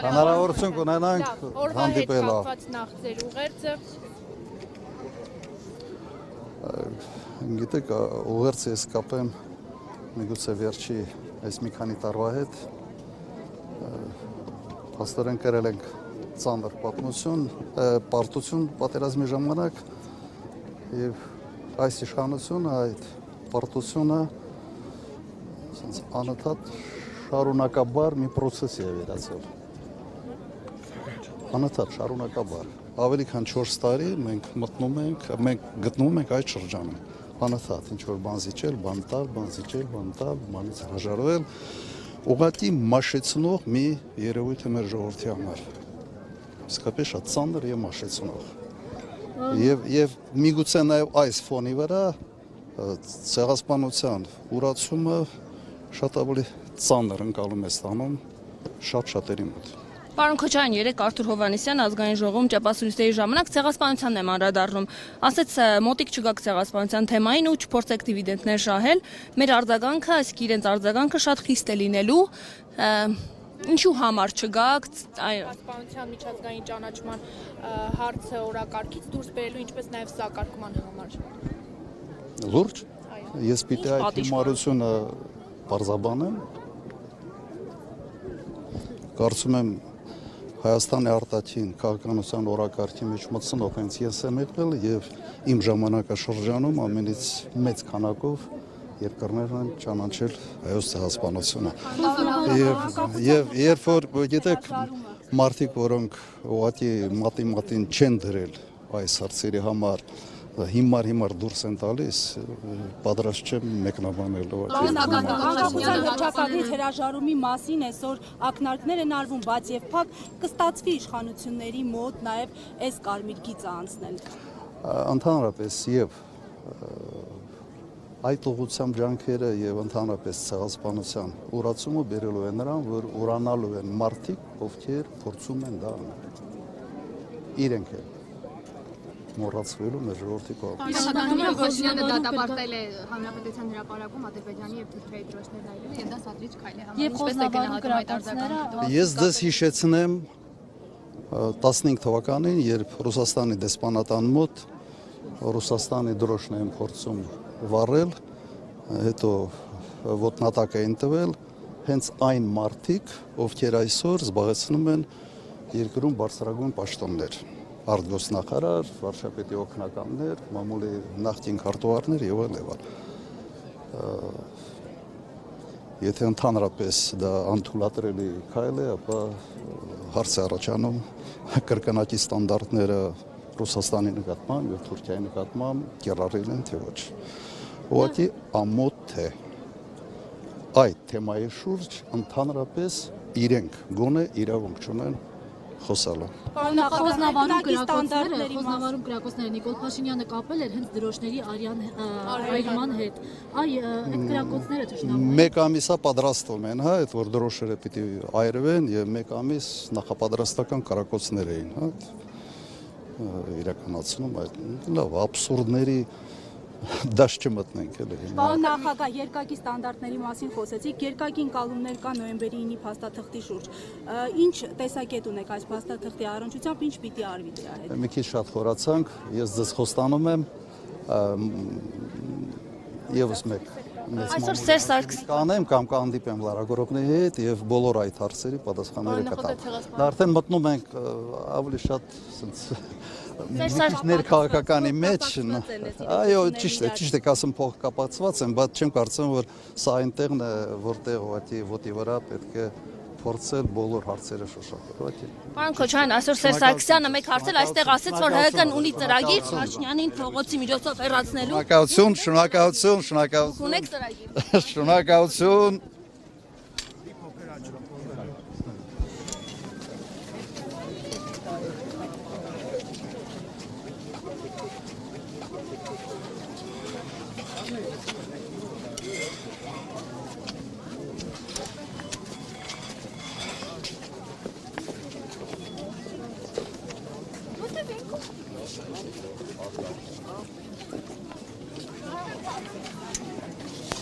հնարավորություն կունենանք հանդիպել։ Նախ ձեր ուղերձը Գիտեք, ուղերձը ես կապեմ միգուցե վերջի այս մի քանի տարվա հետ փաստորեն կրել ենք ծանր պարտություն պատերազմի ժամանակ եւ այս իշխանությունը այդ պարտությունը անընդհատ շարունակաբար մի process է վերածել անընդհատ շարունակաբար ավելի քան 4 տարի մենք գտնվում ենք այդ շրջանում անընդհատ ինչ որ բան զիջել, բան տալ, բանից հրաժարվել ուղղակի մաշեցնող մի երևույթ է մեր ժողովրդի համար իսկապես շատ ծանր եւ մաշեցնող եւ միգուցե նաեւ այս ֆոնի վրա ցեղասպանության ուրացումը շատ ավելի ծանր ընկալում է ստանում շատերի մոտ Պարոն Քոչարյան, երեկ Արթուր Հովհաննիսյանը ազգային ժողովում ճեպասույցների ժամանակ ցեղասպանությանն եմ անդրադառնում։ Ասեց մոտիկ չգաք ցեղասպանության թեմային ու չփորձեք դիվիդենտներ շահել։ Մեր արձագանքը, այսինքն իրենց արձագանքը շատ խիստ է լինելու։ Ինչու համար չգաք ցեղասպանության միջազգային ճանաչման հարցը օրակարգից դուրս բերելու, ինչպես նաև սակարկման համար։ Լուրջ։ Ես պիտի այդ հիմարությունը բարձաբանեմ։ Կարծում եմ Հայաստանի արտաքին քաղաքականության օրակարգի մեջ մտցնող հենց ես եմ եղել եւ իմ ժամանակաշրջանում ամենից մեծ քանակով երկրներ են ճանաչել հայոց ցեղասպանությունը եւ երբ որ գիտեք մարդիկ որոնք ուղղակի մատին չեն դրել այս հարցերի համար հիմար դուրս են տալիս պատրաստ չեմ մեկնաբանելու Անկախության հռչակագրից հրաժարումի մասին այսօր ակնարկներ են արվում, բայց եւ փակ կստացվի իշխանությունների մոտ նաեւ այս կարմիր գիծը անցնել։ Ընդհանրապես եւ այդ ուղղությամբ ջանքերը եւ ընդհանրապես ցեղասպանության ուրացումը բերելու են նրան, որ ուրանալու են մարդիկ, ովքեր փորձում են դա անել։ Իրենք են մոռացվելու մեր ժողովրդի կողմից։ Փաշինյանը դատապարտել է Հանրապետության հրապարակում Ադրբեջանի եւ Թուրքիայի դրոշներն այլելու եւ դա սադրիչ քայլ է համարվում։ Ինչպես է գնահատում այդ արձագանքը։ Ես դες հիշեցնեմ 15 թվականին, երբ Ռուսաստանի դեսպանատան մոտ Ռուսաստանի դրոշն են փորձում վառել, հետո ոտնատակ էին տվել հենց այն մարդիկ, ովքեր այսօր զբաղեցնում են երկրում բարձրագույն պաշտոններ։ Արտգոսնախարար, վարչապետի օգնականներ, մամուլի նախկին քարտուղարներ եւ այլն։ Եթե ընդհանրապես դա անթույլատրելի քայլ է, ապա հարց է առաջանում կրկնակի ստանդարտները Ռուսաստանի նկատմամբ եւ Թուրքիայի նկատմամբ կիրառել են թե ոչ։ Ուղղակի ամոթ է այդ թեմայի շուրջ ընդհանրապես իրենք գոնե իրավունք չունեն խոսալու։ Խոսնավարում կրակոցները Նիկոլ Փաշինյանը կապել էր հենց դրոշների այրման հետ։ Այդ կրակոցները ճշտամբում են։ Մեկ ամիսա պատրաստվում են, հա, այդ որ դրոշերը պիտի այրվեն եւ մեկ ամիս նախապատրաստական կրակոցներ էին, հա։ Իրականացնում այդ լավ աբսուրդների դաշ չմտնենք էլի։ Պարոն նախագահ, երկակի ստանդարտների մասին խոսեցիք, երկակի ընկալումներ կա նոյեմբերի 9-ի փաստաթղթի շուրջ։ Ինչ տեսակետ ունեք այս փաստաթղթի առնչությամբ, ինչ պիտի արվի դրա հետ։ Մի քիչ շատ խորացանք, ես ձեզ խոստանում եմ եւս մեկ Այսօր Սերժ Սարգսյանը կանեմ կամ կհանդիպեմ լրագրողների հետ եւ բոլոր այդ հարցերի պատասխանները կտամ։ Դա արդեն մտնում ենք ավելի շատ ասենց ներքաղաքականի մեջ, այո, ճիշտ է, ասեմ փող կապացված են, բայց չեմ կարծում, որ սա այնտեղն է, որտեղ ուղղակի ոտի վրա պետք է փորձել բոլոր հարցերը շոշափել։ Պարոն Քոչարյան, այսօր Սերժ Սարգսյանը մեկ հարցել այստեղ ասեց, որ ՀԿ-ն ունի ծրագիր Փաշինյանին փողոցի միջոցով հեռացնելու։ Շնորհակալություն։ Ունեք ծրագիր։ Շնորհակալություն։